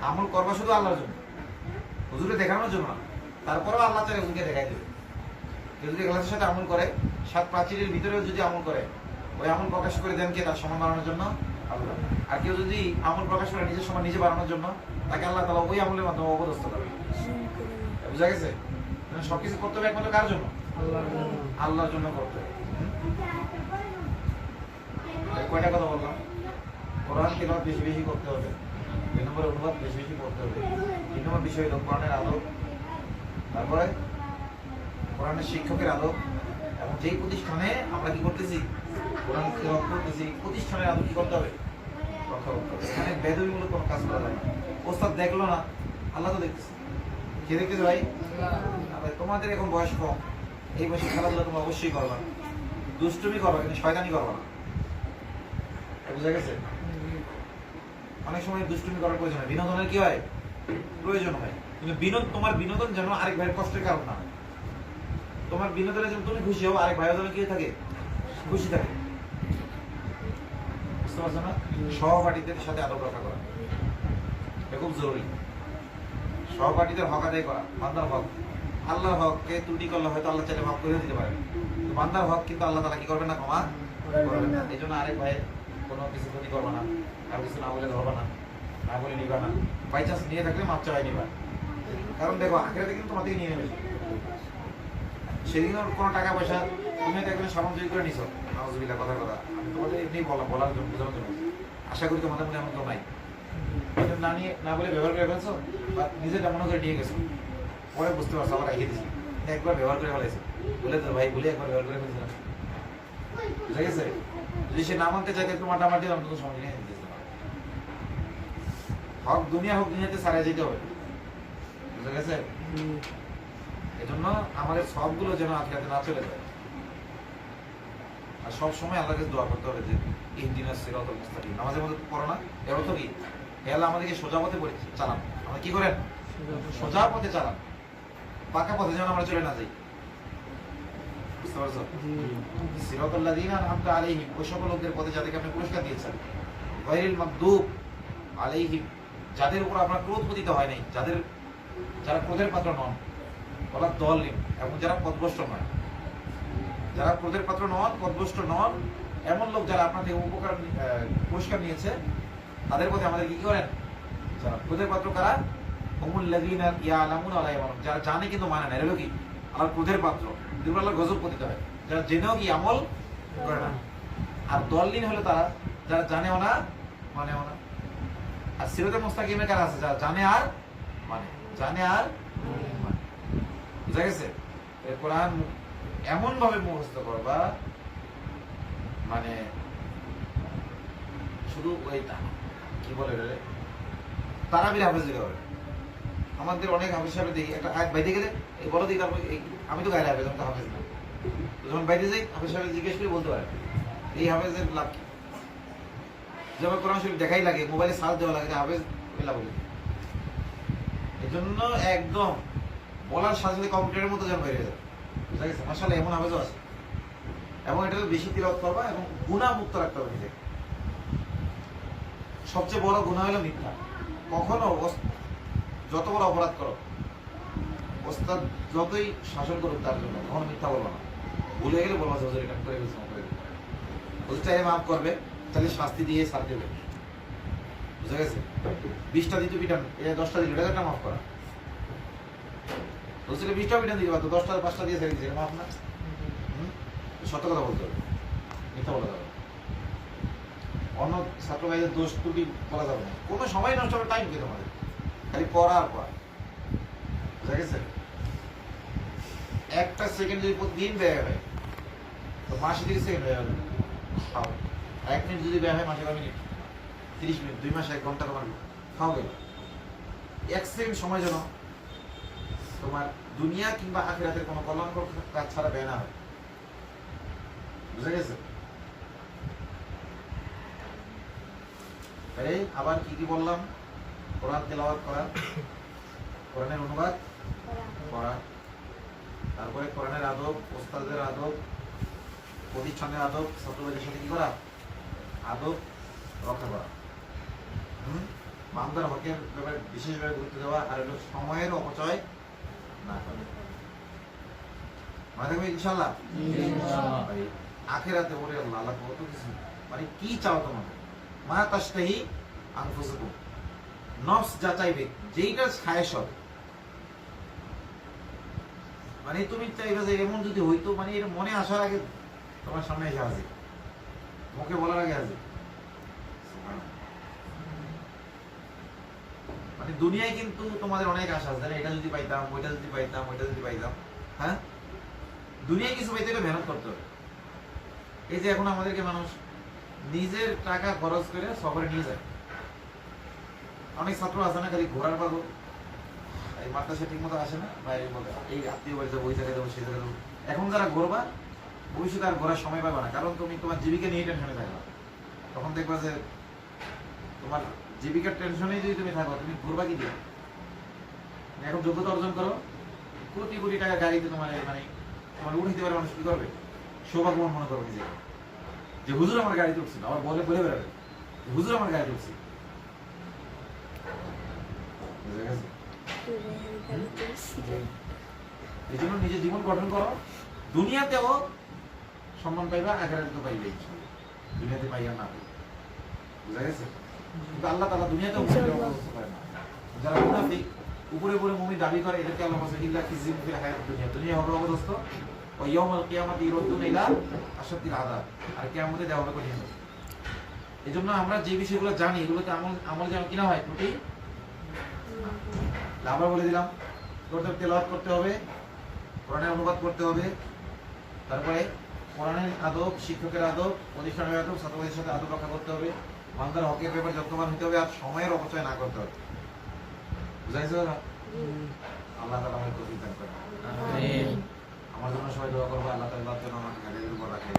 আমল করবা শুধু আল্লাহর জন্য, হুজুরে দেখানোর জন্য না। তারপরেও আল্লাহ চাইলে হুজুরকে দেখাই দেবে। কেউ যদি এখলাসের সাথে আমল করে, 7 প্রাচীরের ভিতরেও যদি আমল করে, ওই আমল প্রকাশ করে দেন কে? তার সম্মান বাড়ানোর জন্য আল্লাহ। আর কেউ যদি আমল প্রকাশ করে নিজের সম্মান নিজে বাড়ানোর জন্য, তাকে আল্লাহ তাআলা ওই আমলের মাধ্যমে অপদস্থ করবে। বুঝা গেছে? সবকিছু করতে হবে একমাত্র কার জন্য? আল্লাহর জন্য করতে হবে। কয়টা কথা বললাম? কোরআন তেলাওয়াত বেশি বেশি করতে হবে, 2 নম্বর অনুবাদ বেশি বেশি করতে হবে, 3 নম্বর বিষয় হলো কোরআনের আদব, তারপরে কোরআনের শিক্ষকের আদব, এবং যেই প্রতিষ্ঠানে আমরা কি করতেছি, কোরআন তেলাওয়াত করতেছি, প্রতিষ্ঠানের আদব কি করতে হবে? রক্ষা করতে হবে। এখানে বেদবিমূলক কোনো কাজ করা যাবে না। ওস্তাদ দেখলো না, আল্লাহ তো দেখতেছে। কে দেখতেছে ভাই? আল্লাহ। তোমাদের এখন বয়স কম, এই বয়সে খেলাধুলা তোমরা অবশ্যই করবা, দুষ্টুমি করবা, কিন্তু শয়তানি করবা না। বুঝা গেছে? অনেক সময় দুষ্টুমি করার প্রয়োজন হয়, বিনোদনের কি হয়? প্রয়োজন হয়, কিন্তু তোমার বিনোদন যেন আরেক ভাইয়ের কষ্টের কারণ না। তোমার বিনোদনের জন্য তুমি খুশি হও, আরেক ভাইয়ের জন্য কি থাকে? খুশি থাকে। বুঝতে পারছো না? সহপাঠীদের সাথে আদব রক্ষা করা এটা খুব জরুরি। সহপাঠীদের হক আদায় করা, বান্দার হক। আল্লাহর হককে ত্রুটি করলে হয়তো আল্লাহ চাইলে মাফ করে দিতে পারে, কিন্তু বান্দার হক কিন্তু আল্লাহ তাআলা কি করবেন না? ক্ষমা করবেন না। এই জন্য আরেক ভাইয়ের কোনো কিছু ক্ষতি করবা না, আর কিছু না বলে ধরবা না, না বলে নিবা না। বাই চান্স নিয়ে থাকলে মাপ চাই নিবা, কারণ দেখো আখেরাতে কিন্তু তোমার থেকে নিয়ে নেবে। সেদিন কোনো টাকা পয়সা তুমি দেখবে সামঞ্জস্য করে নিছো, নাউজুবিল্লাহ, কথার কথা আমি তোমাদের এমনি বলার জন্য, বোঝানোর জন্য। আশা করি তোমাদের মধ্যে এমন কেউ নাই না নিয়ে না বলে ব্যবহার করে ফেলছো, বা নিজেটা মনে করে নিয়ে গেছো, পরে বুঝতে পারছো আবার রেখে দিচ্ছি, একবার ব্যবহার করে ফেলেছে বলে তো ভাই বলে একবার ব্যবহার করে ফেলছিলাম। বুঝা গেছে? যদি সে না মানতে চাইতে তোমার মাটি অন্তত সময় নিয়ে দিতে পারে। হক দুনিয়া হোক দুনিয়াতে সারা যেতে হবে। বুঝা গেছে? এজন্য আমাদের সবগুলো যেন আখিরাতে না চলে যায়। আর সব সময় আল্লাহর কাছে দোয়া করতে হবে যে ইহদিনাস সিরাতাল মুস্তাকিম। নামাজের মধ্যে পড়ো না, এর অর্থ কি? হে আল্লাহ আমাদেরকে সোজা পথে চালান। আমরা কি করেন? সোজা পথে চালান, পাকা পথে যেন আমরা চলে না যাই। বুঝতে পারছো? সিরাতাল লাযিনা আনআমতা আলাইহিম, ওই সকল লোকদের পথে যাদেরকে আপনি পুরস্কার দিয়েছেন। গায়রিল মাগদুব আলাইহিম, যাদের উপর আপনার ক্রোধ পতিত হয় নাই, যারা ক্রোধের পাত্র নন, বলা দলিম, এবং যারা পথভ্রষ্ট নয়। যারা ক্রোধের পাত্র নন, পথভ্রষ্ট নন, এমন লোক যারা আপনার থেকে পুরস্কার নিয়েছে, তাদের পথে আমাদের কি করেন? যারা ক্রোধের পাত্র কারা? হুমুল লাযিনা ইয়ালামুনা ওয়া লা ইয়ামালুন, যারা জানে কিন্তু মানে না। এরা কি আল্লাহর ক্রোধের পাত্র, এগুলো আল্লাহর গজব পতিত হয়, যারা জেনেও কি আমল করে না। আর দলিন হলো তারা যারা জানেও না, মানেও না। আর সিরাতুল মুস্তাকিমে কারা আছে? যারা জানে আর মানে, জানে আর মানে। বুঝা গেছে? কোরআন এমন ভাবে মুখস্থ করবা, মানে শুধু ওই কি বলে তারাবির হাফেজ দিতে হবে। আমাদের অনেক হাফেজ সাহেব দেখি একটা আয়াত বাইতে গেলে এই বলো দিই, তারপর আমি তো গায়ে হাফেজ, আমি তো হাফেজ না। যখন বাইতে যাই হাফেজ সাহেব জিজ্ঞেস করে বলতে পারে এই হাফেজের লাভ কি। যেমন কোরআন শরীফ দেখাই লাগে, মোবাইলে সার্চ দেওয়া লাগে, হাফেজ লাভ বলে। এই জন্য একদম বলার সাথে সাথে কম্পিউটারের মতো যেন বেরিয়ে যায়। বুঝা গেছে? মাশাআল্লাহ এমন হাফেজও আছে। এবং এটা বেশি তিলাওয়াত করবা এবং গুনাহ মুক্ত রাখতে হবে নিজেকে। সবচেয়ে বড় গুনাহ হলো মিথ্যা। কখনো যত বড় অপরাধ করো, ওস্তাদ যতই শাসন করুক তার জন্য, কখনো মিথ্যা বলবো না। ভুলে গেলে বলবো হুজুর এটা করে ফেলছিলাম, করে দিই। হুজুর চাইলে মাফ করবে, তাহলে শাস্তি দিয়ে ছাড় দেবে। বুঝা গেছে? 20টা দিতে পিটান, 10টা দিলে এটা মাফ করা। হুজুরে 20টা পিটান দিতে পারতো, 10টা 5টা দিয়ে ছেড়ে দিয়েছে, মাফ না? সত্য কথা বলতে হবে, মিথ্যা বলা যাবে। অন্য ছাত্র ভাইদের দোষ ত্রুটি বলা যাবে না। কোনো সময় নষ্ট হবে টাইম কি তোমাদের? খালি পড়া আর পড়া। বুঝা গেছে? একটা সেকেন্ড যদি প্রতিদিন ব্যয় হয় তো মাসে 30 সেকেন্ড ব্যয় হবে। 1 মিনিট যদি ব্যয় হয় মাসে কয় মিনিট? 30 মিনিট। 2 মাসে 1 ঘন্টা তোমার খাও গেল। 1 সেকেন্ড সময় যেন তোমার দুনিয়া কিংবা আখিরাতের কোনো কল্যাণকর কাজ ছাড়া ব্যয় না হয়। বুঝা গেছে? এই আবার কি কি বললাম? কোরআন তেলাওয়াত করা, কোরআনের অনুবাদ করা, তারপরে কোরআনের আদব, ওস্তাদের আদব, প্রতিষ্ঠানের আদব, ছাত্রদের সাথে কি করা? আদব রক্ষা করা। বান্দার হকের ব্যাপারে বিশেষভাবে গুরুত্ব দেওয়া, আর হলো সময়ের অপচয় না করা। মনে থাকবে ইনশাআল্লাহ। ভাই আখিরাতে ওরে আল্লাহ আল্লাহ কত কিছু, মানে কি চাও তোমাদের, মা তাশতাহি আনফুসুকুম, নফস যা চাইবে, যেইটা খায়েশ হবে, মানে তুমি চাইবে যে এমন যদি হইতো, মানে এর মনে আসার আগে তোমার সামনে এসে হাজির, মুখে বলার আগে হাজির। মানে দুনিয়ায় কিন্তু তোমাদের অনেক আশা আছে, এটা যদি পাইতাম, ওইটা যদি পাইতাম, ওইটা যদি পাইতাম। হ্যাঁ, দুনিয়ায় কিছু পাইতে হলে মেহনত করতে হবে। এই যে এখন আমাদেরকে মানুষ নিজের টাকা খরচ করে সফরে নিয়ে যায়। অনেক ছাত্র আছে না, খালি ঘোরার পাগল, এই মাদ্রাসা ঠিক মতো আসে না, বা এই আত্মীয় বাড়ি যাবো, ওই জায়গায় যাবো, সেই জায়গায় যাবো। এখন যারা ঘুরবা, ভবিষ্যতে আর ঘোরার সময় পাবে না, কারণ তুমি তোমার জীবিকা নিয়ে টেনশনে থাকবা। তখন দেখবা যে তোমার জীবিকার টেনশনে যদি তুমি থাকো, তুমি ঘুরবা কি দিয়ে? এখন যোগ্যতা অর্জন করো, কোটি কোটি টাকা গাড়িতে তোমার মানে তোমার উঠাইতে পারে মানুষ, কি করবে? সৌভাগ্যবান মনে করো নিজেকে, যে হুজুর আমার গাড়িতে উঠছিল, আবার বলে বলে বেড়াবে হুজুর আমার গাড়িতে উঠছিল। বুঝে গেছে? এই জন্য নিজের জীবন গঠন করো, দুনিয়াতেও সম্মান পাইবা, আখিরাতে তো পাইবে ইনশাআল্লাহ, দুনিয়াতে পাইয়া না পাই। বুঝা গেছে? কিন্তু আল্লাহ তাআলা দুনিয়াতেও মুমিনদের অবস্থা করে না। যারা মুনাফিক, উপরে উপরে মুমিন দাবি করে, এদেরকে আল্লাহ বলেছে ইল্লা খিজিম ফিল হায়াতিদ দুনিয়া, দুনিয়া হবে অবস্থা, ওয়া ইয়াউমাল কিয়ামাতি ইউরাদুনা ইলা আশাদ্দিল আযাব, আর কিয়ামতে দেওয়া হবে কঠিন শাস্তি। এজন্য আমরা যে বিষয়গুলো জানি, এগুলোতে আমল যেন কিনা হয় ত্রুটি। আবার বলে দিলাম, তেলাওয়াত করতে হবে, কোরআনের অনুবাদ করতে হবে, তারপরে কোরআনের আদব, শিক্ষকের আদব, প্রতিষ্ঠানের আদব, ছাত্রদের সাথে আদব রক্ষা করতে হবে, বান্দার হকের ব্যাপারে যত্নবান হতে হবে, আর সময়ের অপচয় না করতে হবে। বুঝা গেছে? আল্লাহ তাআলা আমাদের তৌফিক দান করেন। আমার জন্য সবাই দোয়া করবো, আল্লাহ তাআলা যেন আমাকে হেদায়েতের উপর রাখে।